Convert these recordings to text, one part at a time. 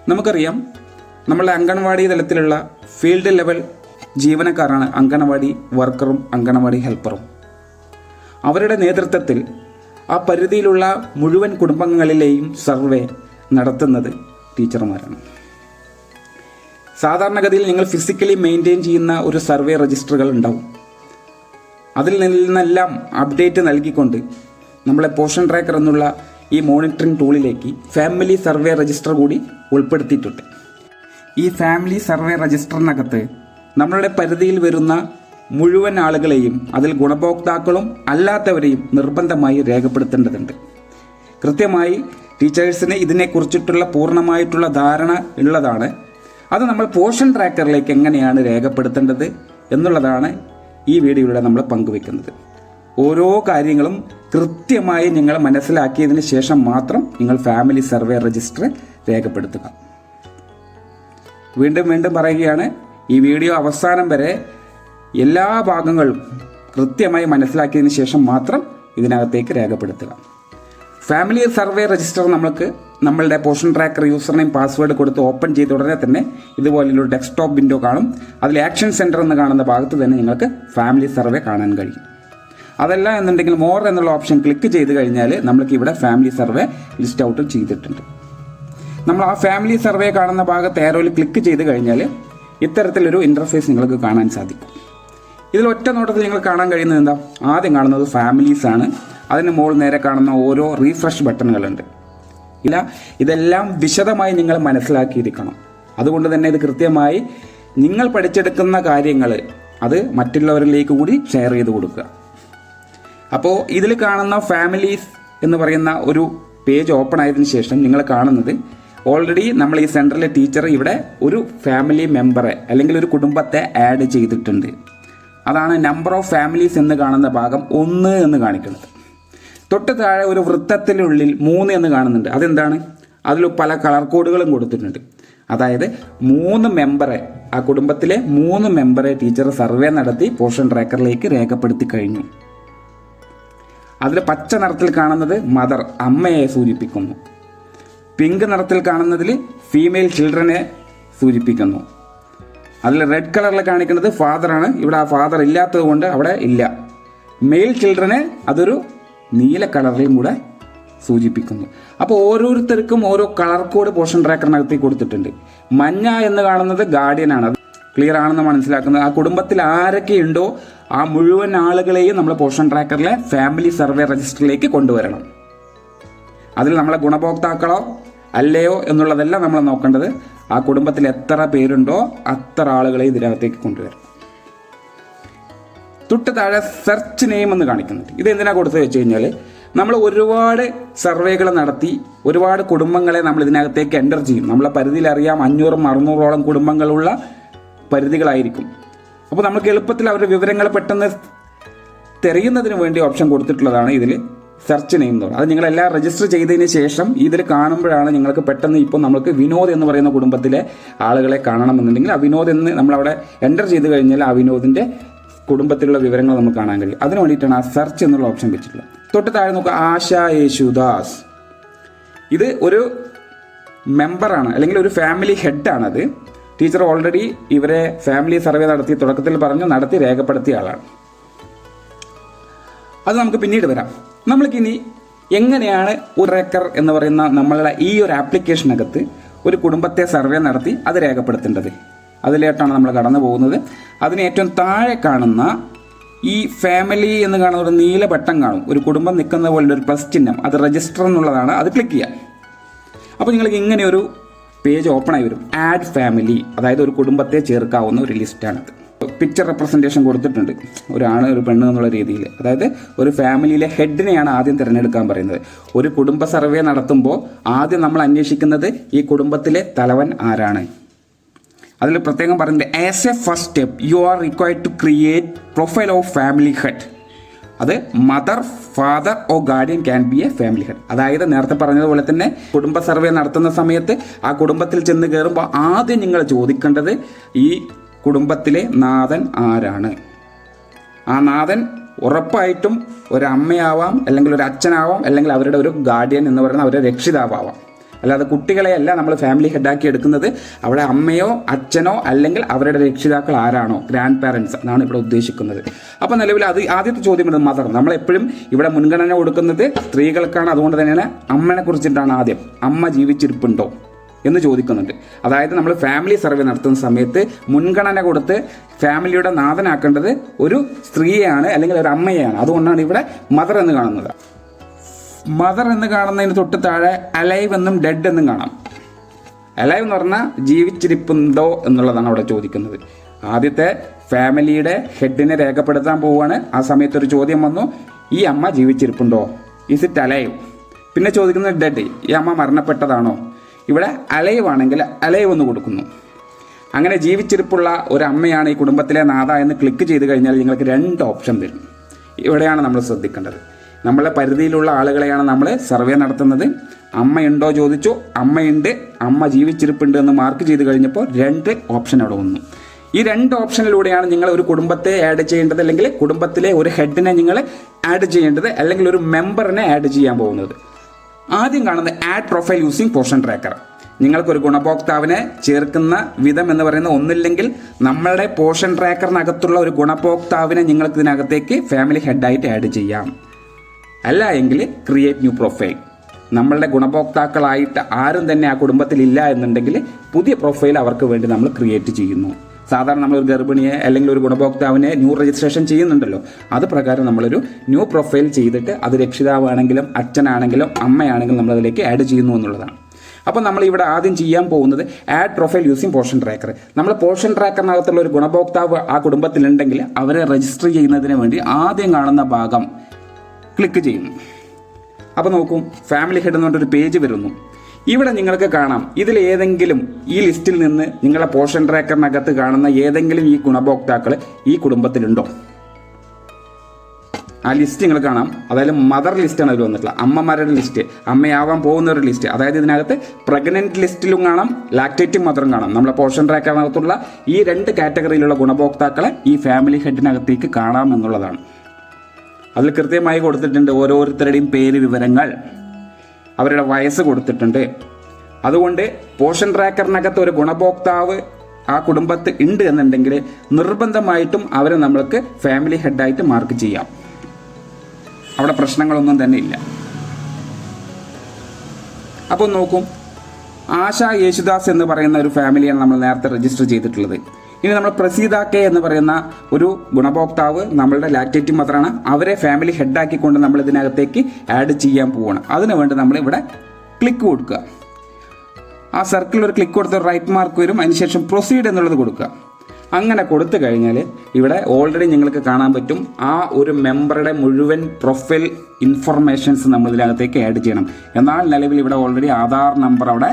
നമുക്കറിയാം, നമ്മളുടെ അംഗൻവാടി തലത്തിലുള്ള ഫീൽഡ് ലെവൽ ജീവനക്കാരാണ് അംഗൻവാടി വർക്കറും അംഗൻവാടി ഹെൽപ്പറും. അവരുടെ നേതൃത്വത്തിൽ ആ പരിധിയിലുള്ള മുഴുവൻ കുടുംബങ്ങളിലെയും സർവേ നടത്തുന്നത് ടീച്ചർമാരാണ്. സാധാരണഗതിയിൽ നിങ്ങൾ ഫിസിക്കലി മെയിൻറ്റെയിൻ ചെയ്യുന്ന ഒരു സർവേ രജിസ്റ്ററുകൾ ഉണ്ടാവും. അതിൽ നിന്നെല്ലാം അപ്ഡേറ്റ് നൽകിക്കൊണ്ട് നമ്മളെ പോഷൻ ട്രാക്കർ എന്നുള്ള ഈ മോണിറ്ററിംഗ് ടൂളിലേക്ക് ഫാമിലി സർവേ രജിസ്റ്റർ കൂടി ഉൾപ്പെടുത്തിയിട്ടുണ്ട്. ഈ ഫാമിലി സർവേ രജിസ്റ്ററിനകത്ത് നമ്മളുടെ പരിധിയിൽ വരുന്ന മുഴുവൻ ആളുകളെയും, അതിൽ ഗുണഭോക്താക്കളും അല്ലാത്തവരെയും നിർബന്ധമായി രേഖപ്പെടുത്തേണ്ടതുണ്ട്. കൃത്യമായി ടീച്ചേഴ്സിന് ഇതിനെക്കുറിച്ചിട്ടുള്ള പൂർണ്ണമായിട്ടുള്ള ധാരണ ഉള്ളതാണ്. അത് നമ്മൾ പോഷൻ ട്രാക്കറിലേക്ക് എങ്ങനെയാണ് രേഖപ്പെടുത്തേണ്ടത് എന്നുള്ളതാണ് ഈ വീഡിയോയിലൂടെ നമ്മൾ പങ്കുവെക്കുന്നത്. ഓരോ കാര്യങ്ങളും കൃത്യമായി നിങ്ങൾ മനസ്സിലാക്കിയതിന് ശേഷം മാത്രം നിങ്ങൾ ഫാമിലി സർവേ രജിസ്റ്റർ രേഖപ്പെടുത്തുക. വീണ്ടും വീണ്ടും പറയുകയാണ്, ഈ വീഡിയോ അവസാനം വരെ എല്ലാ ഭാഗങ്ങളും കൃത്യമായി മനസ്സിലാക്കിയതിന് ശേഷം മാത്രം ഇതിനകത്തേക്ക് രേഖപ്പെടുത്തുക. ഫാമിലി സർവേ രജിസ്റ്റർ നമ്മളുടെ Poshan tracker user name password കൊടുത്ത് ഓപ്പൺ ചെയ്ത ഉടനെ തന്നെ ഇതുപോലൊരു ഡെസ്ക്ടോപ്പ് വിൻഡോ കാണും. അതിൽ ആക്ഷൻ സെൻറ്റർ എന്ന് കാണുന്ന ഭാഗത്ത് തന്നെ നിങ്ങൾക്ക് ഫാമിലി സർവേ കാണാൻ കഴിയും. അതല്ല എന്നുണ്ടെങ്കിൽ മോർ എന്നുള്ള ഓപ്ഷൻ ക്ലിക്ക് ചെയ്ത് കഴിഞ്ഞാൽ നമ്മൾക്ക് ഇവിടെ ഫാമിലി സർവേ ലിസ്റ്റ് ഔട്ട് ചെയ്തിട്ടുണ്ട്. നമ്മൾ ആ ഫാമിലി സർവേ കാണുന്ന ഭാഗത്ത് ആരോയിൽ ക്ലിക്ക് ചെയ്ത് കഴിഞ്ഞാൽ ഇത്തരത്തിലൊരു ഇൻ്റർഫേസ് നിങ്ങൾക്ക് കാണാൻ സാധിക്കും. ഇതിൽ ഒറ്റ നോട്ടത്തിൽ നിങ്ങൾ കാണാൻ കഴിയുന്നത് എന്താ? ആദ്യം കാണുന്നത് ഫാമിലീസ് ആണ്. അതിന് മുകളിൽ നേരെ കാണുന്ന ഓരോ റീഫ്രഷ് ബട്ടണുകളുണ്ട്. ഇതെല്ലാം വിശദമായി നിങ്ങൾ മനസ്സിലാക്കിയിരിക്കണം. അതുകൊണ്ട് തന്നെ ഇത് കൃത്യമായി നിങ്ങൾ പഠിച്ചെടുക്കുന്ന കാര്യങ്ങൾ അത് മറ്റുള്ളവരിലേക്ക് കൂടി ഷെയർ ചെയ്ത് കൊടുക്കുക. അപ്പോൾ ഇതിൽ കാണുന്ന ഫാമിലീസ് എന്ന് പറയുന്ന ഒരു പേജ് ഓപ്പൺ ആയതിനു ശേഷം നിങ്ങൾ കാണുന്നത് ഓൾറെഡി നമ്മൾ ഈ സെൻറ്ററിലെ ടീച്ചർ ഇവിടെ ഒരു ഫാമിലി മെമ്പറെ അല്ലെങ്കിൽ ഒരു കുടുംബത്തെ ആഡ് ചെയ്തിട്ടുണ്ട്. അതാണ് നമ്പർ ഓഫ് ഫാമിലീസ് എന്ന് കാണുന്ന ഭാഗം 1 എന്ന് കാണിക്കുന്നത്. തൊട്ട് താഴെ ഒരു വൃത്തത്തിനുള്ളിൽ 3 എന്ന് കാണുന്നുണ്ട്. അതെന്താണ്? അതിൽ പല കളർ കോഡുകളും കൊടുത്തിട്ടുണ്ട്. അതായത് 3 മെമ്പറെ, ആ കുടുംബത്തിലെ 3 മെമ്പറെ ടീച്ചർ സർവേ നടത്തി പോഷൻ ട്രാക്കറിലേക്ക് രേഖപ്പെടുത്തി കഴിഞ്ഞു. അതിൽ പച്ച നിറത്തിൽ കാണുന്നത് മദർ, അമ്മയെ സൂചിപ്പിക്കുന്നു. പിങ്ക് നിറത്തിൽ കാണുന്നതിൽ ഫീമെയിൽ ചിൽഡ്രനെ സൂചിപ്പിക്കുന്നു. അതിൽ റെഡ് കളറിൽ കാണിക്കുന്നത് ഫാദറാണ്. ഇവിടെ ആ ഫാദർ ഇല്ലാത്തത് കൊണ്ട് അവിടെ ഇല്ല. മെയിൽ ചിൽഡ്രനെ അതൊരു നീല കളറിലും കൂടെ സൂചിപ്പിക്കുന്നു. അപ്പോൾ ഓരോരുത്തർക്കും ഓരോ കളർ കോഡ് പോഷൻ ട്രാക്കറിനകത്ത് കൊടുത്തിട്ടുണ്ട്. മഞ്ഞ എന്ന് കാണുന്നത് ഗാർഡിയനാണ്. അത് ക്ലിയർ ആണെന്ന് മനസ്സിലാക്കുന്നത്. ആ കുടുംബത്തിൽ ആരൊക്കെയുണ്ടോ ആ മുഴുവൻ ആളുകളെയും നമ്മൾ പോഷൻ ട്രാക്കറിലെ ഫാമിലി സർവേ രജിസ്റ്ററിലേക്ക് കൊണ്ടുവരണം. അതിൽ നമ്മളെ ഗുണഭോക്താക്കളോ അല്ലയോ എന്നുള്ളതെല്ലാം നമ്മൾ നോക്കേണ്ടത് ആ കുടുംബത്തിൽ എത്ര പേരുണ്ടോ അത്ര ആളുകളെ ഇതിനകത്തേക്ക് കൊണ്ടുവരണം. തൊട്ട് താഴെ സെർച്ച് നെയിം എന്ന് കാണിക്കുന്നുണ്ട്. ഇത് എന്തിനാ കൊടുത്തു വെച്ച് കഴിഞ്ഞാൽ നമ്മൾ ഒരുപാട് സർവേകൾ നടത്തി ഒരുപാട് കുടുംബങ്ങളെ നമ്മൾ ഇതിനകത്തേക്ക് എൻ്റർ ചെയ്യും. നമ്മളെ പരിധിയിൽ അറിയാം 500-600ഓളം കുടുംബങ്ങളുള്ള പരിധികളായിരിക്കും. അപ്പോൾ നമുക്ക് എളുപ്പത്തിൽ അവരുടെ വിവരങ്ങൾ പെട്ടെന്ന് തിരയുന്നതിന് വേണ്ടി ഓപ്ഷൻ കൊടുത്തിട്ടുള്ളതാണ് ഇതിൽ സെർച്ച് നെയിം എന്ന് പറയുന്നത്. അത് നിങ്ങളെല്ലാം രജിസ്റ്റർ ചെയ്തതിന് ശേഷം ഇതിൽ കാണുമ്പോഴാണ് നിങ്ങൾക്ക് പെട്ടെന്ന് ഇപ്പോൾ നമുക്ക് വിനോദ് എന്ന് പറയുന്ന കുടുംബത്തിലെ ആളുകളെ കാണണമെന്നുണ്ടെങ്കിൽ ആ വിനോദ് എന്ന് നമ്മളവിടെ എൻ്റർ ചെയ്ത് കഴിഞ്ഞാൽ ആ വിനോദിൻ്റെ കുടുംബത്തിലുള്ള വിവരങ്ങൾ നമുക്ക് കാണാൻ കഴിയും. അതിന് വേണ്ടിയിട്ടാണ് ആ സെർച്ച് എന്നുള്ള ഓപ്ഷൻ വെച്ചിട്ടുള്ളത്. തൊട്ട് താഴെ നോക്കുക, ആശ യേശുദാസ്. ഇത് ഒരു മെമ്പറാണ് അല്ലെങ്കിൽ ഒരു ഫാമിലി ഹെഡാണത്. ടീച്ചർ ഓൾറെഡി ഇവരെ ഫാമിലി സർവേ നടത്തി, തുടക്കത്തിൽ പറഞ്ഞു നടത്തി രേഖപ്പെടുത്തിയ ആളാണ്. അത് നമുക്ക് പിന്നീട് വരാം. നമ്മൾക്കിനി എങ്ങനെയാണ് ഒരു ട്രാക്കർ എന്ന് പറയുന്ന നമ്മളുടെ ഈ ഒരു ആപ്ലിക്കേഷനകത്ത് ഒരു കുടുംബത്തെ സർവേ നടത്തി അത് രേഖപ്പെടുത്തേണ്ടത്, അതിലേട്ടാണ് നമ്മൾ കടന്നു പോകുന്നത്. അതിന് ഏറ്റവും താഴെ കാണുന്ന ഈ ഫാമിലി എന്ന് കാണുന്ന ഒരു നീല ബട്ടൺ കാണും. ഒരു കുടുംബം നിൽക്കുന്ന പോലെ ഒരു പ്ലസ് ചിഹ്നം, അത് രജിസ്റ്റർ എന്നുള്ളതാണ്. അത് ക്ലിക്ക് ചെയ്യാം. അപ്പോൾ നിങ്ങൾക്ക് ഇങ്ങനെ ഒരു പേജ് ഓപ്പൺ ആയി വരും. ആഡ് ഫാമിലി, അതായത് ഒരു കുടുംബത്തെ ചേർക്കാവുന്ന ഒരു ലിസ്റ്റാണത്. പിക്ചർ റെപ്രസെൻറ്റേഷൻ കൊടുത്തിട്ടുണ്ട്, ഒരാണ് ഒരു പെണ്ണ് എന്നുള്ള രീതിയിൽ. അതായത് ഒരു ഫാമിലിയിലെ ഹെഡിനെയാണ് ആദ്യം തിരഞ്ഞെടുക്കാൻ പറയുന്നത്. ഒരു കുടുംബ സർവേ നടത്തുമ്പോൾ ആദ്യം നമ്മൾ അന്വേഷിക്കുന്നത് ഈ കുടുംബത്തിലെ തലവൻ ആരാണ്. അതിൽ പ്രത്യേകം പറയുന്നത് as a first step you are required to create profile of family head. അത് mother, father or guardian can be a family head. അതായത് നേരത്തെ പറഞ്ഞതുപോലെ തന്നെ കുടുംബ സർവേ നടത്തുന്ന സമയത്ത് ആ കുടുംബത്തിൽ ചെന്ന് കയറുമ്പോൾ ആദ്യം നിങ്ങൾ ചോദിക്കേണ്ടത് ഈ കുടുംബത്തിലെ നാഥൻ ആരാണ്. ആ നാഥൻ ഉറപ്പായിട്ടും ഒരു അമ്മയാവാം, അല്ലെങ്കിൽ ഒരു അച്ഛനാവാം, അല്ലെങ്കിൽ അവരുടെ ഒരു ഗാർഡിയൻ എന്ന് പറയുന്ന അവരുടെ രക്ഷിതാവാം. അല്ലാതെ കുട്ടികളെയല്ല നമ്മൾ ഫാമിലി ഹെഡാക്കി എടുക്കുന്നത്. അവിടെ അമ്മയോ അച്ഛനോ അല്ലെങ്കിൽ അവരുടെ രക്ഷിതാക്കൾ ആരാണോ, ഗ്രാൻഡ് പാരൻസ് എന്നാണ് ഇവിടെ ഉദ്ദേശിക്കുന്നത്. അപ്പോൾ നിലവിൽ അത് ആദ്യത്തെ ചോദ്യം വരുന്നത് മദർ. നമ്മളെപ്പോഴും ഇവിടെ മുൻഗണന കൊടുക്കുന്നത് സ്ത്രീകൾക്കാണ്. അതുകൊണ്ട് തന്നെയാണ് അമ്മനെ കുറിച്ചിട്ടാണ് ആദ്യം, അമ്മ ജീവിച്ചിരിപ്പുണ്ടോ എന്ന് ചോദിക്കുന്നുണ്ട്. അതായത് നമ്മൾ ഫാമിലി സർവേ നടത്തുന്ന സമയത്ത് മുൻഗണന കൊടുത്ത് ഫാമിലിയുടെ നാഥനാക്കേണ്ടത് ഒരു സ്ത്രീയെയാണ് അല്ലെങ്കിൽ ഒരു അമ്മയെയാണ്. അതുകൊണ്ടാണ് ഇവിടെ മദർ എന്ന് കാണുന്നത്. മദർ എന്ന് കാണുന്നതിന് തൊട്ട് താഴെ അലൈവ് എന്നും ഡെഡ് എന്നും കാണാം. അലൈവ് എന്ന് പറഞ്ഞാൽ ജീവിച്ചിരിപ്പുണ്ടോ എന്നുള്ളതാണ് അവിടെ ചോദിക്കുന്നത്. ആദ്യത്തെ ഫാമിലിയുടെ ഹെഡിനെ രേഖപ്പെടുത്താൻ പോവുകയാണ്. ആ സമയത്ത് ഒരു ചോദ്യം വന്നു, ഈ അമ്മ ജീവിച്ചിരിപ്പുണ്ടോ, ഇസ് ഇറ്റ് അലൈവ്. പിന്നെ ചോദിക്കുന്നത് ഡെഡ്, ഈ അമ്മ മരണപ്പെട്ടതാണോ. ഇവിടെ അലൈവ് ആണെങ്കിൽ അലൈവ് എന്ന് കൊടുക്കുന്നു. അങ്ങനെ ജീവിച്ചിരിപ്പുള്ള ഒരു അമ്മയാണ് ഈ കുടുംബത്തിലെ നാഥ എന്ന് ക്ലിക്ക് ചെയ്ത് കഴിഞ്ഞാൽ നിങ്ങൾക്ക് 2 ഓപ്ഷൻ തരും. ഇവിടെയാണ് നമ്മൾ ശ്രദ്ധിക്കേണ്ടത്. നമ്മളെ പരിധിയിലുള്ള ആളുകളെയാണ് നമ്മൾ സർവേ നടത്തുന്നത്. അമ്മയുണ്ടോ ചോദിച്ചു, അമ്മയുണ്ട്, അമ്മ ജീവിച്ചിരിപ്പുണ്ട് എന്ന് മാർക്ക് ചെയ്ത് കഴിഞ്ഞപ്പോൾ 2 ഓപ്ഷൻ അവിടെ വന്നു. ഈ 2 ഓപ്ഷനിലൂടെയാണ് നിങ്ങൾ ഒരു കുടുംബത്തെ ആഡ് ചെയ്യേണ്ടത്, അല്ലെങ്കിൽ കുടുംബത്തിലെ ഒരു ഹെഡിനെ നിങ്ങൾ ആഡ് ചെയ്യേണ്ടത്, അല്ലെങ്കിൽ ഒരു മെമ്പറിനെ ആഡ് ചെയ്യാൻ പോകുന്നത്. ആദ്യം കാണുന്നത് add profile using Poshan tracker. നിങ്ങൾക്കൊരു ഗുണഭോക്താവിനെ ചേർക്കുന്ന വിധം എന്ന് പറയുന്നത് ഒന്നില്ലെങ്കിൽ നമ്മളുടെ പോർഷൻ ട്രാക്കറിനകത്തുള്ള ഒരു ഗുണഭോക്താവിനെ നിങ്ങൾക്ക് ഇതിനകത്തേക്ക് ഫാമിലി ഹെഡായിട്ട് ആഡ് ചെയ്യാം. അല്ല എങ്കിൽ ക്രിയേറ്റ് ന്യൂ പ്രൊഫൈൽ. നമ്മളുടെ ഗുണഭോക്താക്കളായിട്ട് ആരും തന്നെ ആ കുടുംബത്തിൽ ഇല്ല എന്നുണ്ടെങ്കിൽ പുതിയ പ്രൊഫൈൽ അവർക്ക് വേണ്ടി നമ്മൾ ക്രിയേറ്റ് ചെയ്യുന്നു. സാധാരണ നമ്മളൊരു ഗർഭിണിയെ അല്ലെങ്കിൽ ഒരു ഗുണഭോക്താവിനെ ന്യൂ രജിസ്ട്രേഷൻ ചെയ്യുന്നുണ്ടല്ലോ, അത് പ്രകാരം നമ്മളൊരു ന്യൂ പ്രൊഫൈൽ ചെയ്തിട്ട് അത് രക്ഷിതാവാണെങ്കിലും അച്ഛനാണെങ്കിലും അമ്മയാണെങ്കിലും നമ്മളതിലേക്ക് ആഡ് ചെയ്യുന്നു എന്നുള്ളതാണ്. അപ്പോൾ നമ്മൾ ഇവിടെ ആദ്യം ചെയ്യാൻ പോകുന്നത് add profile using Poshan tracker. നമ്മൾ പോർഷൻ ട്രാക്കറിനകത്തുള്ള ഒരു ഗുണഭോക്താവ് ആ കുടുംബത്തിലുണ്ടെങ്കിൽ അവരെ രജിസ്റ്റർ ചെയ്യുന്നതിന് വേണ്ടി ആദ്യം കാണുന്ന ഭാഗം ക്ലിക്ക് ചെയ്യുന്നു. അപ്പോൾ നോക്കൂ, ഫാമിലി ഹെഡ് എന്ന് പറഞ്ഞൊരു പേജ് വരുന്നു. ഇവിടെ നിങ്ങൾക്ക് കാണാം ഇതിൽ ഏതെങ്കിലും ഈ ലിസ്റ്റിൽ നിന്ന് നിങ്ങളെ പോർഷൻ ട്രാക്കറിനകത്ത് കാണുന്ന ഏതെങ്കിലും ഈ ഗുണഭോക്താക്കൾ ഈ കുടുംബത്തിലുണ്ടോ. ആ ലിസ്റ്റ് നിങ്ങൾ കാണാം. അതായത് മദർ ലിസ്റ്റാണ് അതിൽ വന്നിട്ടുള്ളത്, അമ്മമാരുടെ ലിസ്റ്റ്, അമ്മയാവാൻ പോകുന്നവരുടെ ലിസ്റ്റ്. അതായത് ഇതിനകത്ത് പ്രഗ്നന്റ് ലിസ്റ്റിലും കാണാം, ലാക്ടേറ്റിംഗ് മദറും കാണാം. നമ്മളെ പോർഷൻ ട്രാക്കറിനകത്തുള്ള ഈ 2 കാറ്റഗറിയിലുള്ള ഗുണഭോക്താക്കളെ ഈ ഫാമിലി ഹെഡിനകത്തേക്ക് കാണാം എന്നുള്ളതാണ്. അതിൽ കൃത്യമായി കൊടുത്തിട്ടുണ്ട് ഓരോരുത്തരുടെയും പേര്, വിവരങ്ങൾ, അവരുടെ വയസ്സ് കൊടുത്തിട്ടുണ്ട്. അതുകൊണ്ട് പോർഷൻ ട്രാക്കറിനകത്ത് ഒരു ഗുണഭോക്താവ് ആ കുടുംബത്തിൽ ഉണ്ട് എന്നുണ്ടെങ്കിൽ നിർബന്ധമായിട്ടും അവരെ നമ്മൾക്ക് ഫാമിലി ഹെഡായിട്ട് മാർക്ക് ചെയ്യാം. അവിടെ പ്രശ്നങ്ങളൊന്നും തന്നെ ഇല്ല. അപ്പോൾ നോക്കും, ആശ യേശുദാസ് എന്ന് പറയുന്ന ഒരു ഫാമിലിയാണ് നമ്മൾ നേരത്തെ രജിസ്റ്റർ ചെയ്തിട്ടുള്ളത്. ഇനി നമ്മൾ പ്രസീത കെ എന്ന് പറയുന്ന ഒരു ഗുണഭോക്താവ് നമ്മളുടെ ലാക്ടേറ്റിംഗ് മദറാണ്. അവരെ ഫാമിലി ഹെഡാക്കിക്കൊണ്ട് നമ്മൾ ഇതിനകത്തേക്ക് ആഡ് ചെയ്യാൻ പോവുകയാണ്. അതിനു വേണ്ടി നമ്മൾ ഇവിടെ ക്ലിക്ക് കൊടുക്കുക. ആ സർക്കിളിൽ ഒരു ക്ലിക്ക് കൊടുത്ത റൈറ്റ് മാർക്ക് വരും. അതിനുശേഷം പ്രൊസീഡ് എന്നുള്ളത് കൊടുക്കുക. അങ്ങനെ കൊടുത്തു കഴിഞ്ഞാൽ ഇവിടെ ഓൾറെഡി നിങ്ങൾക്ക് കാണാൻ പറ്റും ആ ഒരു മെമ്പറുടെ മുഴുവൻ പ്രൊഫൈൽ ഇൻഫർമേഷൻസ് നമ്മൾ ഇതിനകത്തേക്ക് ആഡ് ചെയ്യണം. എന്നാൽ നിലവിൽ ഇവിടെ ഓൾറെഡി ആധാർ നമ്പർ അവിടെ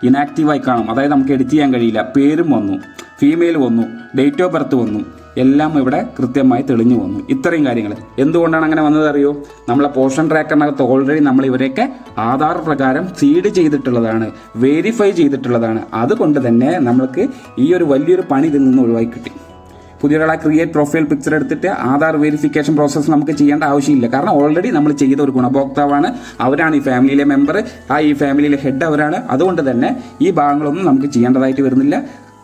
ഇനാക്റ്റീവായി കാണും. അതായത് നമുക്ക് എഡിറ്റ് ചെയ്യാൻ കഴിയില്ല. പേരും വന്നു, ഫീമെയിൽ വന്നു, ഡേറ്റ് ഓഫ് ബർത്ത് വന്നു, എല്ലാം ഇവിടെ കൃത്യമായി തെളിഞ്ഞു വന്നു. ഇത്രയും കാര്യങ്ങൾ എന്തുകൊണ്ടാണ് അങ്ങനെ വന്നത് അറിയോ? നമ്മളെ പോർഷൻ ട്രാക്കറിനകത്ത് ഓൾറെഡി നമ്മൾ ഇവരെയൊക്കെ ആധാർ പ്രകാരം സീഡ് ചെയ്തിട്ടുള്ളതാണ്, വെരിഫൈ ചെയ്തിട്ടുള്ളതാണ്. അതുകൊണ്ട് തന്നെ നമ്മൾക്ക് ഈ ഒരു വലിയൊരു പണി ഇതിൽ നിന്ന് ഒഴിവായി കിട്ടി. പുതിയൊരാളെ ക്രിയേറ്റ് പ്രൊഫൈൽ പിക്ചർ എടുത്തിട്ട് ആധാർ വെരിഫിക്കേഷൻ പ്രോസസ്സ് നമുക്ക് ചെയ്യേണ്ട ആവശ്യമില്ല. കാരണം ഓൾറെഡി നമ്മൾ ചെയ്ത ഒരു ഗുണഭോക്താവാണ്, അവരാണ് ഈ ഫാമിലിയിലെ മെമ്പർ, ഈ ഫാമിലിയിലെ ഹെഡ് അവരാണ്. അതുകൊണ്ട് തന്നെ ഈ ഭാഗങ്ങളൊന്നും നമുക്ക് ചെയ്യേണ്ടതായിട്ട് വരുന്നില്ല.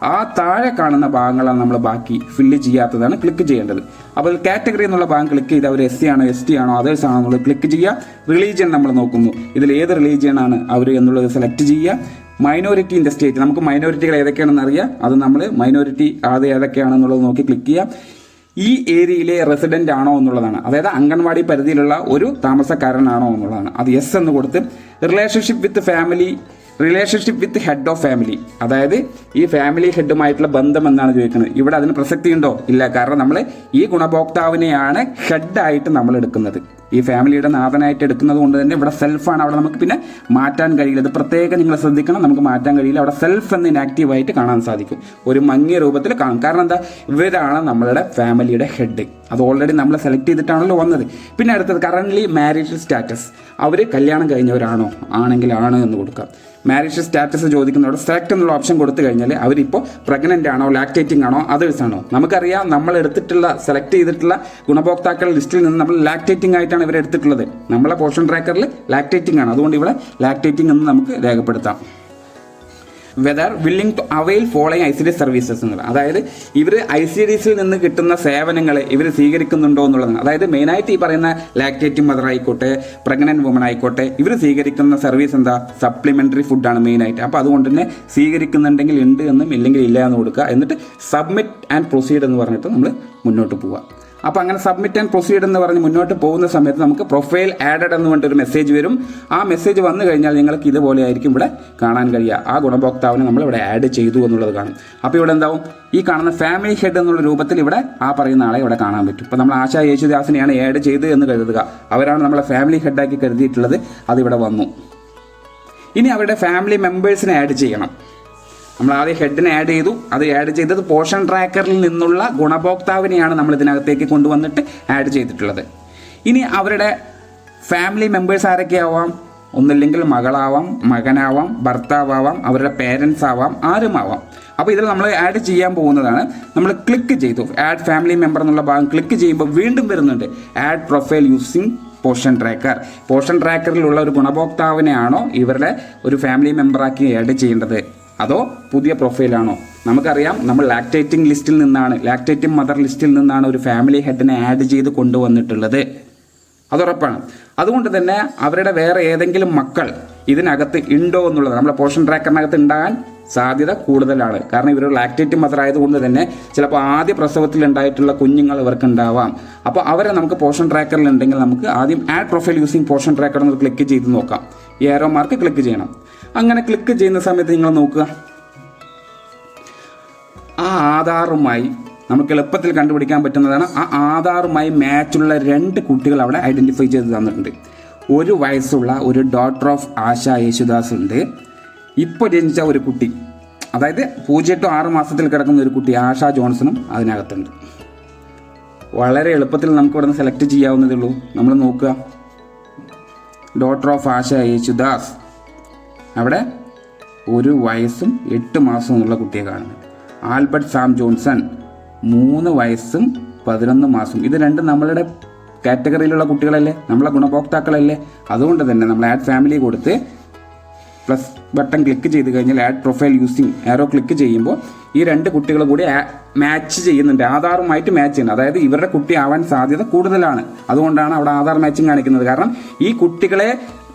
ആ താഴെ കാണുന്ന ഭാഗങ്ങളാണ് നമ്മൾ ബാക്കി ഫില്ല് ചെയ്യാത്തതാണ് ക്ലിക്ക് ചെയ്യേണ്ടത്. അപ്പോൾ കാറ്റഗറി എന്നുള്ള ഭാഗം ക്ലിക്ക് ചെയ്ത് അവർ SC ആണോ ST ആണോ അതേഴ്സ് ആണോ എന്നുള്ളത് ക്ലിക്ക് ചെയ്യുക. റിലീജിയൻ നമ്മൾ നോക്കുന്നു, ഇതിൽ ഏത് റിലീജിയൻ ആണ് അവർ എന്നുള്ളത് സെലക്ട് ചെയ്യുക. മൈനോറിറ്റി ഇൻ ദ സ്റ്റേറ്റ്, നമുക്ക് മൈനോറിറ്റികൾ ഏതൊക്കെയാണെന്ന് അറിയാം. അത് നമ്മൾ മൈനോറിറ്റി അത് ഏതൊക്കെയാണെന്നുള്ളത് നോക്കി ക്ലിക്ക് ചെയ്യാം. ഈ ഏരിയയിലെ റെസിഡൻ്റ് ആണോ എന്നുള്ളതാണ്, അതായത് അംഗൻവാടി പരിധിയിലുള്ള ഒരു താമസക്കാരനാണോ എന്നുള്ളതാണ്. അത് യെസ് എന്ന് കൊടുത്ത് relationship with family, relationship with head of family, അതായത് ഈ ഫാമിലി ഹെഡുമായിട്ടുള്ള ബന്ധം എന്നാണ് ചോദിക്കുന്നത്. ഇവിടെ അതിന് പ്രസക്തി ഉണ്ടോ? ഇല്ല. കാരണം നമ്മൾ ഈ ഗുണഭോക്താവിനെയാണ് ഹെഡായിട്ട് നമ്മൾ എടുക്കുന്നത്, ഈ ഫാമിലിയുടെ നാഥനായിട്ട് എടുക്കുന്നത് കൊണ്ട് തന്നെ ഇവിടെ സെൽഫാണ്. അവിടെ നമുക്ക് പിന്നെ മാറ്റാൻ കഴിയില്ല. ഇത് പ്രത്യേകം നിങ്ങൾ ശ്രദ്ധിക്കണം, നമുക്ക് മാറ്റാൻ കഴിയില്ല. അവിടെ സെൽഫ് എന്ന് ഇനാക്റ്റീവായിട്ട് കാണാൻ സാധിക്കും, ഒരു മങ്ങിയ രൂപത്തിൽ കാണും. കാരണം എന്താ, ഇവരാണ് നമ്മളുടെ ഫാമിലിയുടെ ഹെഡ്. അത് ഓൾറെഡി നമ്മൾ സെലക്ട് ചെയ്തിട്ടാണല്ലോ വന്നത്. പിന്നെ അടുത്തത് കറൻ്റ്ലി മാരീഡ് സ്റ്റാറ്റസ്, അവർ കല്യാണം കഴിഞ്ഞവരാണോ, ആണെങ്കിൽ ആണ് എന്ന് കൊടുക്കാം. മാരീഡ് സ്റ്റാറ്റസ് ചോദിക്കുന്നതോടെ സെലക്ട് എന്നുള്ള ഓപ്ഷൻ കൊടുത്തു കഴിഞ്ഞാൽ അവരിപ്പോൾ പ്രഗ്നൻ്റ് ആണോ, ലാക്ടേറ്റിംഗ് ആണോ, അതേഴ്സ് ആണോ. നമുക്കറിയാം നമ്മൾ എടുത്തിട്ടുള്ള സെലക്ട് ചെയ്തിട്ടുള്ള ഗുണഭോക്താക്കളുടെ ലിസ്റ്റിൽ നിന്ന് നമ്മൾ ലാക്ടേറ്റിംഗ് ആയിട്ടാണ് ആണ് ഇവർ എടുത്തിട്ടുള്ളത്. നമ്മളെ പോർഷൻ ട്രാക്കറിൽ ലാക്ടേറ്റിംഗ് ആണ്, അതുകൊണ്ട് ഇവിടെ ലാക്ടേറ്റിംഗ് എന്ന് നമുക്ക് രേഖപ്പെടുത്താം. Whether willing to avail following ICDS services എന്നുള്ളത്, അതായത് ഇവർ ICDSൽ നിന്ന് കിട്ടുന്ന സേവനങ്ങൾ ഇവർ സ്വീകരിക്കുന്നുണ്ടോ എന്നുള്ളതാണ്. അതായത് മെയിനായിട്ട് ഈ പറയുന്ന ലാക്ടേറ്റിംഗ് മദർ ആയിക്കോട്ടെ, പ്രഗ്നന്റ് വുമൺ ആയിക്കോട്ടെ, ഇവർ സ്വീകരിക്കുന്ന സർവീസ് എന്താ, സപ്ലിമെൻ്ററി ഫുഡാണ് മെയിനായിട്ട്. അപ്പോൾ അതുകൊണ്ട് തന്നെ സ്വീകരിക്കുന്നുണ്ടെങ്കിൽ ഉണ്ട് എന്നും ഇല്ലെങ്കിൽ ഇല്ല എന്ന് കൊടുക്കുക. എന്നിട്ട് സബ്മിറ്റ് ആൻഡ് പ്രൊസീഡ് എന്ന് പറഞ്ഞിട്ട് നമ്മൾ മുന്നോട്ട് പോവുക. അപ്പോൾ അങ്ങനെ സബ്മിറ്റ് ആൻഡ് പ്രൊസീഡ് എന്ന് പറഞ്ഞ് മുന്നോട്ട് പോകുന്ന സമയത്ത് നമുക്ക് പ്രൊഫൈൽ ആഡഡ് എന്ന് പറഞ്ഞിട്ടൊരു മെസ്സേജ് വരും. ആ മെസ്സേജ് വന്നു കഴിഞ്ഞാൽ നിങ്ങൾക്ക് ഇതുപോലെ ആയിരിക്കും ഇവിടെ കാണാൻ കഴിയുക. ആ ഗുണഭോക്താവിനെ നമ്മൾ ഇവിടെ ആഡ് ചെയ്തു എന്നുള്ളത് കാണും. അപ്പോൾ ഇവിടെ എന്താവും, ഈ കാണുന്ന ഫാമിലി ഹെഡ് എന്നുള്ള രൂപത്തിൽ ഇവിടെ ആ പറയുന്ന ആളെ ഇവിടെ കാണാൻ പറ്റും. ഇപ്പോൾ നമ്മൾ ആശാ യേശുദാസിനെയാണ് ആഡ് ചെയ്ത് എന്ന് കരുതുക, അവരാണ് നമ്മളെ ഫാമിലി ഹെഡാക്കി കരുതിയിട്ടുള്ളത്, അതിവിടെ വന്നു. ഇനി അവരുടെ ഫാമിലി മെമ്പേഴ്സിനെ ആഡ് ചെയ്യണം. നമ്മൾ ആദ്യം ഹെഡിനെ ആഡ് ചെയ്തു, അത് ആഡ് ചെയ്തത് പോർഷൻ ട്രാക്കറിൽ നിന്നുള്ള ഗുണഭോക്താവിനെയാണ് നമ്മൾ ഇതിനകത്തേക്ക് കൊണ്ടുവന്നിട്ട് ആഡ് ചെയ്തിട്ടുള്ളത്. ഇനി അവരുടെ ഫാമിലി മെമ്പേഴ്സ് ആരൊക്കെയാവാം, ഒന്നില്ലെങ്കിൽ മകളാവാം, മകനാവാം, ഭർത്താവാം, അവരുടെ പേരൻസ് ആവാം, ആരുമാവാം. അപ്പോൾ ഇതിൽ നമ്മൾ ആഡ് ചെയ്യാൻ പോകുന്നതാണ്. നമ്മൾ ക്ലിക്ക് ചെയ്തു ആഡ് ഫാമിലി മെമ്പർ എന്നുള്ള ഭാഗം ക്ലിക്ക് ചെയ്യുമ്പോൾ വീണ്ടും വരുന്നുണ്ട് add profile using Poshan tracker. Poshan ട്രാക്കറിലുള്ള ഒരു ഗുണഭോക്താവിനെയാണോ ഇവരുടെ ഒരു ഫാമിലി മെമ്പറാക്കി ആഡ് ചെയ്യേണ്ടത്, അതോ പുതിയ പ്രൊഫൈലാണോ? നമുക്കറിയാം നമ്മൾ ലാക്ടേറ്റിംഗ് ലിസ്റ്റിൽ നിന്നാണ്, ലാക്ടേറ്റിംഗ് മദർ ലിസ്റ്റിൽ നിന്നാണ് ഒരു ഫാമിലി ഹെഡിനെ ആഡ് ചെയ്ത് കൊണ്ടുവന്നിട്ടുള്ളത്, അതുറപ്പാണ്. അതുകൊണ്ട് തന്നെ അവരുടെ വേറെ ഏതെങ്കിലും മക്കൾ ഇതിനകത്ത് ഉണ്ടോ എന്നുള്ളത് നമ്മളെ പോർഷൻ ട്രാക്കറിനകത്ത് ഉണ്ടാകാൻ സാധ്യത കൂടുതലാണ്. കാരണം ഇവർ ലാക്ടേറ്റിംഗ് മദർ ആയതുകൊണ്ട് തന്നെ ചിലപ്പോൾ ആദ്യ പ്രസവത്തിൽ ഉണ്ടായിട്ടുള്ള കുഞ്ഞുങ്ങൾ ഇവർക്ക് ഉണ്ടാവാം. അപ്പോൾ അവരെ നമുക്ക് പോർഷൻ ട്രാക്കറിൽ ഉണ്ടെങ്കിൽ നമുക്ക് ആദ്യം add profile using Poshan tracker എന്ന് ക്ലിക്ക് ചെയ്ത് നോക്കാം. ഈ ആരോ മാർക്ക് ക്ലിക്ക് ചെയ്യണം. അങ്ങനെ ക്ലിക്ക് ചെയ്യുന്ന സമയത്ത് നിങ്ങൾ നോക്കുക, ആ ആധാറുമായി നമുക്ക് എളുപ്പത്തിൽ കണ്ടുപിടിക്കാൻ പറ്റുന്നതാണ്. ആ ആധാറുമായി മാച്ചുള്ള 2 കുട്ടികൾ അവിടെ ഐഡൻറ്റിഫൈ ചെയ്ത് തന്നിട്ടുണ്ട്. 1 വയസ്സുള്ള ഒരു ഡോട്ടർ ഓഫ് ആശാ യേശുദാസ് ഉണ്ട്. ഇപ്പോൾ ജനിച്ച ഒരു കുട്ടി, അതായത് 0 to 6 മാസത്തിൽ കിടക്കുന്ന ഒരു കുട്ടി ആശാ ജോൺസണും അതിനകത്തുണ്ട്. വളരെ എളുപ്പത്തിൽ നമുക്ക് ഇവിടെ നിന്ന് സെലക്ട് ചെയ്യാവുന്നതേ ഉള്ളൂ. നമ്മൾ നോക്കുക, ഡോട്ടർ ഓഫ് ആശാ യേശുദാസ്, അവിടെ 1 വയസ്സും 8 മാസവും എന്നുള്ള കുട്ടിയെ കാണുന്നു. ആൽബർട്ട് സാം ജോൺസൺ 3 വയസ്സും 11 മാസവും. ഇത് രണ്ടും നമ്മളുടെ കാറ്റഗറിയിലുള്ള കുട്ടികളല്ലേ, നമ്മളെ ഗുണഭോക്താക്കളല്ലേ. അതുകൊണ്ട് തന്നെ നമ്മൾ ആഡ് ഫാമിലി കൊടുത്ത് പ്ലസ് ബട്ടൺ ക്ലിക്ക് ചെയ്ത് കഴിഞ്ഞാൽ add profile using arrow click ചെയ്യുമ്പോൾ ഈ 2 കുട്ടികൾ കൂടി മാച്ച് ചെയ്യുന്നുണ്ട്, ആധാറുമായിട്ട് മാച്ച് ചെയ്യുന്നത്. അതായത് ഇവരുടെ കുട്ടി ആവാൻ സാധ്യത കൂടുതലാണ്. അതുകൊണ്ടാണ് അവിടെ ആധാർ മാച്ചിങ് കാണിക്കുന്നത്. കാരണം ഈ കുട്ടികളെ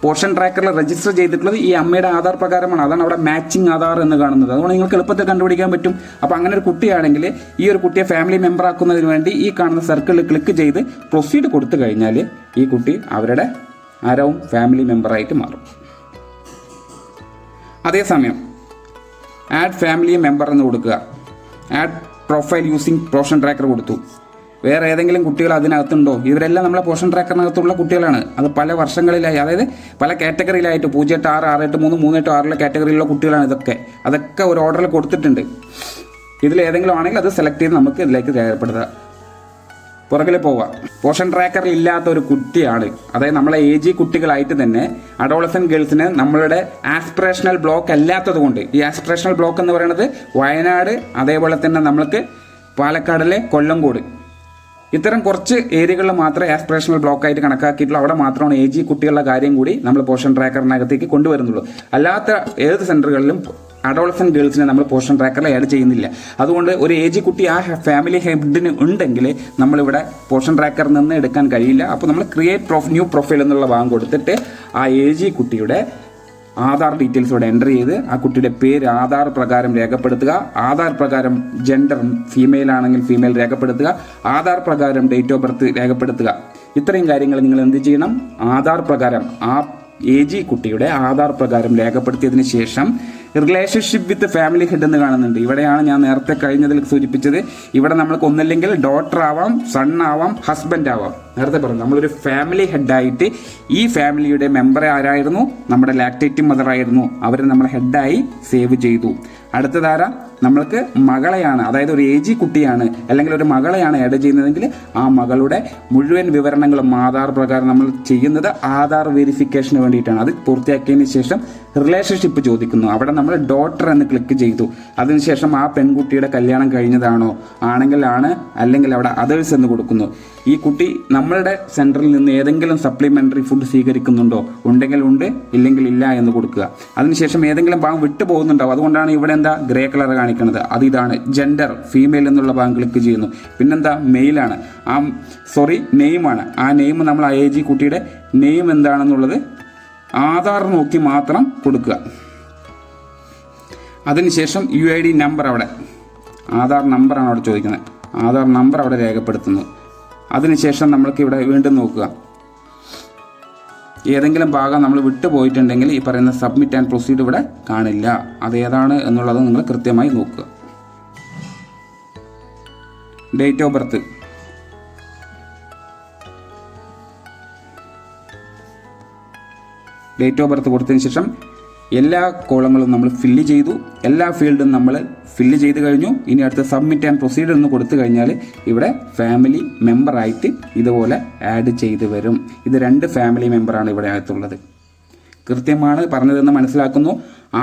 പോർഷൻ ട്രാക്കറിൽ രജിസ്റ്റർ ചെയ്തിട്ടുള്ളത് ഈ അമ്മയുടെ ആധാർ പ്രകാരമാണ്. അതാണ് അവിടെ മാച്ചിങ് ആധാർ എന്ന് കാണുന്നത്. അതുകൊണ്ട് നിങ്ങൾക്ക് എളുപ്പത്തിൽ കണ്ടുപിടിക്കാൻ പറ്റും. അപ്പോൾ അങ്ങനെ ഒരു കുട്ടിയാണെങ്കിൽ ഈ ഒരു കുട്ടിയെ ഫാമിലി മെമ്പർ ആക്കുന്നതിന് വേണ്ടി ഈ കാണുന്ന സർക്കിളിൽ ക്ലിക്ക് ചെയ്ത് പ്രൊസീഡ് കൊടുത്തു കഴിഞ്ഞാൽ ഈ കുട്ടി അവരുടെ ആരവും ഫാമിലി മെമ്പറായിട്ട് മാറും. അതേസമയം ആഡ് ഫാമിലി മെമ്പർ എന്ന് കൊടുക്കുക, add profile using Poshan tracker കൊടുത്തു. വേറെ ഏതെങ്കിലും കുട്ടികൾ അതിനകത്തുണ്ടോ? ഇവരെല്ലാം നമ്മളെ പോർഷൻ ട്രാക്കറിനകത്തുള്ള കുട്ടികളാണ്. അത് പല വർഷങ്ങളിലായി, അതായത് പല കാറ്റഗറിയിലായിട്ട് 0 to 6, 6 to 3, 3 to 6 കാറ്റഗറിയിലുള്ള കുട്ടികളാണ് ഇതൊക്കെ. അതൊക്കെ ഒരു ഓർഡറിൽ കൊടുത്തിട്ടുണ്ട്. ഇതിൽ ഏതെങ്കിലും ആണെങ്കിൽ അത് സെലക്ട് ചെയ്ത് നമുക്ക് ഇതിലേക്ക് രേഖപ്പെടുത്താം. പുറകിൽ പോവാം. പോർഷൻ ട്രാക്കറിൽ ഇല്ലാത്ത ഒരു കുട്ടിയാണ്, അതായത് നമ്മളെ AG കുട്ടികളായിട്ട് തന്നെ അഡോളസൻ ഗേൾസിന് നമ്മളുടെ ആസ്പിറേഷണൽ ബ്ലോക്ക് അല്ലാത്തത് കൊണ്ട്, ഈ ആസ്പിറേഷണൽ ബ്ലോക്ക് എന്ന് പറയുന്നത് വയനാട്, അതേപോലെ തന്നെ നമ്മൾക്ക് പാലക്കാടിലെ കൊല്ലംകോട്, ഇത്തരം കുറച്ച് ഏരിയകളിൽ മാത്രമേ ആസ്പിറേഷണൽ ബ്ലോക്ക് ആയിട്ട് കണക്കാക്കിയിട്ടുള്ളൂ. അവിടെ മാത്രമാണ് AG കുട്ടികളുടെ കാര്യം കൂടി നമ്മൾ പോർഷൻ ട്രാക്കറിനകത്തേക്ക് കൊണ്ടുവരുന്നുള്ളൂ. അല്ലാത്ത ഏത് സെൻറ്ററുകളിലും അഡോളസൻ ഗേൾസിനെ നമ്മൾ പോർഷൻ ട്രാക്കറിൽ ആഡ് ചെയ്യുന്നില്ല. അതുകൊണ്ട് ഒരു AG കുട്ടി ആ ഫാമിലി ഹെഡിന് ഉണ്ടെങ്കിൽ നമ്മളിവിടെ പോർഷൻ ട്രാക്കറിൽ നിന്ന് എടുക്കാൻ കഴിയില്ല. അപ്പോൾ നമ്മൾ ക്രിയേറ്റ് ന്യൂ പ്രൊഫൈൽ എന്നുള്ള ഭാഗം കൊടുത്തിട്ട് ആ AG കുട്ടിയുടെ ആധാർ ഡീറ്റെയിൽസ് ഇവിടെ എൻ്റർ ചെയ്ത് ആ കുട്ടിയുടെ പേര് ആധാർ പ്രകാരം രേഖപ്പെടുത്തുക, ആധാർ പ്രകാരം ജെൻഡർ ഫീമെയിൽ ആണെങ്കിൽ ഫീമെയിൽ രേഖപ്പെടുത്തുക, ആധാർ പ്രകാരം ഡേറ്റ് ഓഫ് ബർത്ത് രേഖപ്പെടുത്തുക. ഇത്രയും കാര്യങ്ങൾ നിങ്ങൾ എന്ത് ചെയ്യണം, ആധാർ പ്രകാരം ആ AG കുട്ടിയുടെ ആധാർ പ്രകാരം രേഖപ്പെടുത്തിയതിന് ശേഷം റിലേഷൻഷിപ്പ് വിത്ത് ഫാമിലി ഹെഡ് എന്ന് കാണുന്നുണ്ട്. ഇവിടെയാണ് ഞാൻ നേരത്തെ കഴിഞ്ഞതിൽ സൂചിപ്പിച്ചത്. ഇവിടെ നമ്മൾക്ക് ഒന്നില്ലെങ്കിൽ ഡോട്ടർ ആവാം, സൺ ആവാം, ഹസ്ബൻഡ് ആവാം. നേരത്തെ പറഞ്ഞു നമ്മളൊരു ഫാമിലി ഹെഡായിട്ട് ഈ ഫാമിലിയുടെ മെമ്പർ ആരായിരുന്നു, നമ്മുടെ ലാക്ടേറ്റിംഗ് മദർ ആയിരുന്നു. അവരെ നമ്മൾ ഹെഡായി സേവ് ചെയ്തു. അടുത്തതാര നമ്മൾക്ക് മകളെയാണ്, അതായത് ഒരു ഏജി കുട്ടിയാണ് അല്ലെങ്കിൽ ഒരു മകളെയാണ് ആഡ് ചെയ്യുന്നതെങ്കിൽ ആ മകളുടെ മുഴുവൻ വിവരണങ്ങളും ആധാർ പ്രകാരം നമ്മൾ ചെയ്യുന്നത് ആധാർ വെരിഫിക്കേഷന് വേണ്ടിയിട്ടാണ്. അത് പൂർത്തിയാക്കിയതിന് ശേഷം റിലേഷൻഷിപ്പ് ചോദിക്കുന്നു. അവിടെ നമ്മൾ ഡോട്ടർ എന്ന് ക്ലിക്ക് ചെയ്തു. അതിനുശേഷം ആ പെൺകുട്ടിയുടെ കല്യാണം കഴിഞ്ഞതാണോ, ആണെങ്കിൽ ആണ്, അല്ലെങ്കിൽ അവിടെ അതേഴ്സ് എന്ന് കൊടുക്കുന്നു. ഈ കുട്ടി നമ്മളുടെ സെൻറ്ററിൽ നിന്ന് ഏതെങ്കിലും സപ്ലിമെൻ്ററി ഫുഡ് സ്വീകരിക്കുന്നുണ്ടോ, ഉണ്ടെങ്കിൽ ഉണ്ട്, ഇല്ലെങ്കിൽ ഇല്ല എന്ന് കൊടുക്കുക. അതിനുശേഷം ഏതെങ്കിലും ഭാഗം വിട്ടു പോകുന്നുണ്ടാവും, അതുകൊണ്ടാണ് ഇവിടെ എന്താ ഗ്രേ കളർ കാണിക്കുന്നത്. അത് ഇതാണ് ജെൻഡർ, ഫീമെയിൽ എന്നുള്ള ഭാഗം ക്ലിക്ക് ചെയ്യുന്നു. പിന്നെന്താ മെയിലാണ്, നെയിമാണ്. ആ നെയിം നമ്മൾ ആ ഏജി കുട്ടിയുടെ നെയിം എന്താണെന്നുള്ളത് ആധാർ നോക്കി മാത്രം കൊടുക്കുക. അതിനുശേഷം UID നമ്പർ, അവിടെ ആധാർ നമ്പറാണ് അവിടെ ചോദിക്കുന്നത്, ആധാർ നമ്പർ അവിടെ രേഖപ്പെടുത്തുന്നു. അതിനുശേഷം നമ്മൾക്ക് ഇവിടെ വീണ്ടും നോക്കുക, ഏതെങ്കിലും ഭാഗം നമ്മൾ വിട്ടുപോയിട്ടുണ്ടെങ്കിൽ ഈ പറയുന്ന സബ്മിറ്റ് ആൻഡ് പ്രൊസീഡ് ഇവിടെ കാണില്ല. അത് ഏതാണ് എന്നുള്ളത് നിങ്ങൾ കൃത്യമായി നോക്കുക. ഡേറ്റ് ഓഫ് ബർത്ത്, കൊടുത്തതിന് ശേഷം എല്ലാ കോളങ്ങളും നമ്മൾ ഫില്ല് ചെയ്തു, എല്ലാ ഫീൽഡും നമ്മൾ ഫില്ല് ചെയ്ത് കഴിഞ്ഞു. ഇനി അടുത്ത സബ്മിറ്റ് ആൻഡ് പ്രൊസീഡ് എന്ന് കൊടുത്തു കഴിഞ്ഞാൽ ഇവിടെ ഫാമിലി മെമ്പറായിട്ട് ഇതുപോലെ ആഡ് ചെയ്ത് വരും. ഇത് 2 ഫാമിലി മെമ്പറാണ് ഇവിടെ അകത്തുള്ളത്. കൃത്യമാണ് പറഞ്ഞതെന്ന് മനസ്സിലാക്കുന്നു.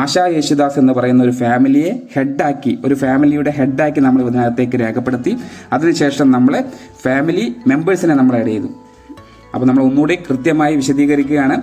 ആശാ യേശുദാസ് എന്ന് പറയുന്ന ഒരു ഫാമിലിയെ ഹെഡാക്കി, ഒരു ഫാമിലിയുടെ ഹെഡാക്കി നമ്മൾ ഇതിനകത്തേക്ക് രേഖപ്പെടുത്തി. അതിനുശേഷം നമ്മൾ ഫാമിലി മെമ്പേഴ്സിനെ നമ്മൾ ആഡ് ചെയ്തു. അപ്പോൾ നമ്മൾ ഒന്നുകൂടി കൃത്യമായി വിശദീകരിക്കുകയാണ്.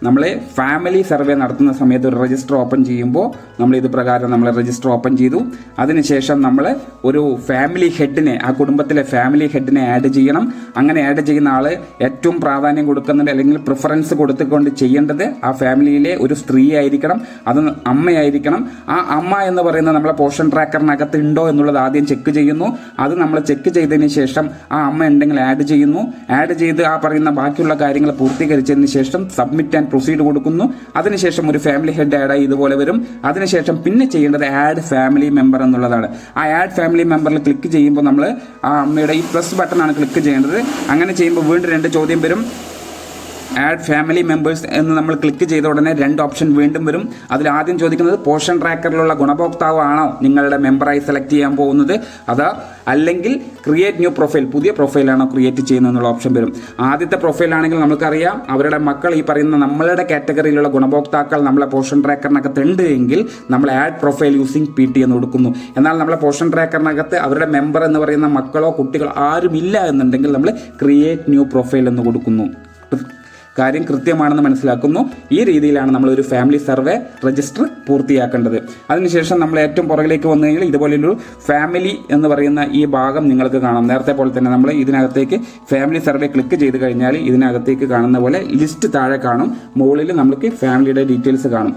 നമ്മൾ ഫാമിലി സർവേ നടത്തുന്ന സമയത്ത് ഒരു രജിസ്റ്റർ ഓപ്പൺ ചെയ്യുമ്പോൾ നമ്മൾ ഇത് പ്രകാരം നമ്മൾ രജിസ്റ്റർ ഓപ്പൺ ചെയ്തു. അതിനുശേഷം നമ്മൾ ഒരു ഫാമിലി ഹെഡിനെ, ആ കുടുംബത്തിലെ ഫാമിലി ഹെഡിനെ ആഡ് ചെയ്യണം. അങ്ങനെ ആഡ് ചെയ്യുന്ന ആൾ ഏറ്റവും പ്രാധാന്യം കൊടുക്കുന്നുണ്ട് അല്ലെങ്കിൽ പ്രിഫറൻസ് കൊടുത്തുകൊണ്ട് ചെയ്യേണ്ടത് ആ ഫാമിലിയിലെ ഒരു സ്ത്രീ ആയിരിക്കണം, അത് അമ്മയായിരിക്കണം. ആ അമ്മ എന്ന് പറയുന്നത് നമ്മളെ പോഷൻ ട്രാക്കറിനകത്ത് ഉണ്ടോ എന്നുള്ളത് ആദ്യം ചെക്ക് ചെയ്യുന്നു. അത് നമ്മൾ ചെക്ക് ചെയ്തതിന് ശേഷം ആ അമ്മ ഉണ്ടെങ്കിൽ ആഡ് ചെയ്യുന്നു. ആഡ് ചെയ്ത് ആ പറയുന്ന ബാക്കിയുള്ള കാര്യങ്ങൾ പൂർത്തീകരിച്ചതിന് ശേഷം സബ്മിറ്റ് ആൻഡ് പ്രൊസീഡ് കൊടുക്കുന്നു. അതിനുശേഷം ഒരു ഫാമിലി ഹെഡ് ആഡായി ഇതുപോലെ വരും. അതിനുശേഷം പിന്നെ ചെയ്യേണ്ടത് ആഡ് ഫാമിലി മെമ്പർ എന്നുള്ളതാണ്. ആ ആഡ് ഫാമിലി മെമ്പറിൽ ക്ലിക്ക് ചെയ്യുമ്പോൾ നമ്മൾ ആ അമ്മയുടെ ഈ പ്ലസ് ബട്ടണാണ് ക്ലിക്ക് ചെയ്യേണ്ടത്. അങ്ങനെ ചെയ്യുമ്പോൾ വീണ്ടും 2 ചോദ്യം വരും. ആഡ് ഫാമിലി മെമ്പേഴ്സ് എന്ന് നമ്മൾ ക്ലിക്ക് ചെയ്ത ഉടനെ 2 ഓപ്ഷൻ വീണ്ടും വരും. അതിൽ ആദ്യം ചോദിക്കുന്നത് പോഷൻ ട്രാക്കറിലുള്ള ഗുണഭോക്താവ് ആണോ നിങ്ങളുടെ മെമ്പറായി സെലക്ട് ചെയ്യാൻ പോകുന്നത്, അതാ അല്ലെങ്കിൽ ക്രിയേറ്റ് ന്യൂ പ്രൊഫൈൽ, പുതിയ പ്രൊഫൈലാണോ ക്രിയേറ്റ് ചെയ്യുന്നത് എന്നുള്ള ഓപ്ഷൻ വരും. ആദ്യത്തെ പ്രൊഫൈലാണെങ്കിൽ നമുക്കറിയാം അവരുടെ മക്കൾ ഈ പറയുന്ന നമ്മളുടെ കാറ്റഗറിയിലുള്ള ഗുണഭോക്താക്കൾ നമ്മളെ പോഷൻ ട്രാക്കറിനകത്ത് ഉണ്ട് എങ്കിൽ നമ്മൾ ആഡ് പ്രൊഫൈൽ യൂസിങ് PT എന്ന് കൊടുക്കുന്നു. എന്നാൽ നമ്മളെ പോഷൻ ട്രാക്കറിനകത്ത് അവരുടെ മെമ്പർ എന്ന് പറയുന്ന മക്കളോ കുട്ടികളോ ആരും ഇല്ല എന്നുണ്ടെങ്കിൽ നമ്മൾ ക്രിയേറ്റ് ന്യൂ പ്രൊഫൈൽ എന്ന് കൊടുക്കുന്നു. കാര്യം കൃത്യമാണെന്ന് മനസ്സിലാക്കുന്നു. ഈ രീതിയിലാണ് നമ്മൾ ഒരു ഫാമിലി സർവേ രജിസ്റ്റർ പൂർത്തിയാക്കേണ്ടത്. അതിനുശേഷം നമ്മൾ ഏറ്റവും പുറകിലേക്ക് വന്നു കഴിഞ്ഞാൽ ഇതുപോലൊരു ഫാമിലി എന്ന് പറയുന്ന ഈ ഭാഗം നിങ്ങൾക്ക് കാണാം. നേരത്തെ പോലെ തന്നെ നമ്മൾ ഇതിനകത്തേക്ക് ഫാമിലി സർവേ ക്ലിക്ക് ചെയ്ത് കഴിഞ്ഞാൽ ഇതിനകത്തേക്ക് കാണുന്ന പോലെ ലിസ്റ്റ് താഴെ കാണും. മുകളിൽ നമുക്ക് ഫാമിലിയുടെ ഡീറ്റെയിൽസ് കാണും.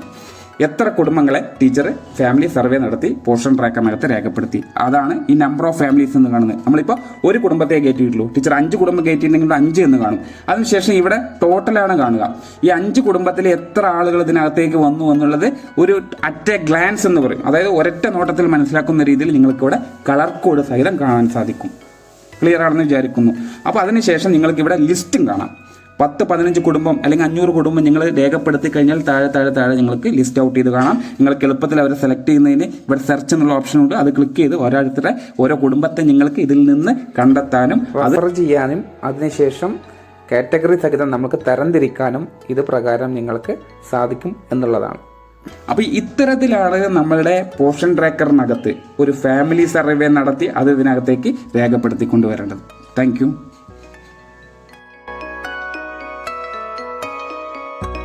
എത്ര കുടുംബങ്ങളെ ടീച്ചർ ഫാമിലി സർവേ നടത്തി പോഷൻ ട്രാക്കറിനകത്ത് രേഖപ്പെടുത്തി, അതാണ് ഈ നമ്പർ ഓഫ് ഫാമിലീസ് എന്ന് കാണുന്നത്. നമ്മളിപ്പോൾ ഒരു കുടുംബത്തെ കയറ്റിയിട്ടുള്ളൂ, ടീച്ചർ 5 കുടുംബം കയറ്റിയിട്ടുണ്ടെങ്കിൽ 5 എന്ന് കാണും. അതിനുശേഷം ഇവിടെ ടോട്ടലാണ് കാണുക. ഈ 5 കുടുംബത്തിൽ എത്ര ആളുകൾ ഇതിനകത്തേക്ക് വന്നു എന്നുള്ളത് ഒരു അറ്റ് എ ഗ്ലാൻസ് എന്ന് പറയും. അതായത് ഒരൊറ്റ നോട്ടത്തിൽ മനസ്സിലാക്കുന്ന രീതിയിൽ നിങ്ങൾക്ക് ഇവിടെ കളർ കോഡ് സഹിതം കാണാൻ സാധിക്കും. ക്ലിയർ ആണെന്ന് വിചാരിക്കുന്നു. അപ്പോൾ അതിനുശേഷം നിങ്ങൾക്ക് ഇവിടെ ലിസ്റ്റും കാണാം. 10-15 കുടുംബം അല്ലെങ്കിൽ 500 കുടുംബം നിങ്ങൾ രേഖപ്പെടുത്തി കഴിഞ്ഞാൽ താഴെ നിങ്ങൾക്ക് ലിസ്റ്റ് ഔട്ട് ചെയ്ത് കാണാം. നിങ്ങൾക്ക് എളുപ്പത്തിൽ അവരെ സെലക്ട് ചെയ്യുന്നതിന് ഇവിടെ സെർച്ച് എന്നുള്ള ഓപ്ഷൻ ഉണ്ട്. അത് ക്ലിക്ക് ചെയ്ത് ഓരോരുത്തരുടെ ഓരോ കുടുംബത്തെ നിങ്ങൾക്ക് ഇതിൽ നിന്ന് കണ്ടെത്താനും അത് ചെയ്യാനും അതിനുശേഷം കാറ്റഗറി സഹിതം നമുക്ക് തരംതിരിക്കാനും ഇത് പ്രകാരം നിങ്ങൾക്ക് സാധിക്കും എന്നുള്ളതാണ്. അപ്പോൾ ഇത്തരത്തിലാണ് നമ്മളുടെ പോഷൻ ട്രാക്കറിനകത്ത് ഒരു ഫാമിലി സർവേ നടത്തി അത് ഇതിനകത്തേക്ക് രേഖപ്പെടുത്തിക്കൊണ്ടുവരേണ്ടത്. Thank you.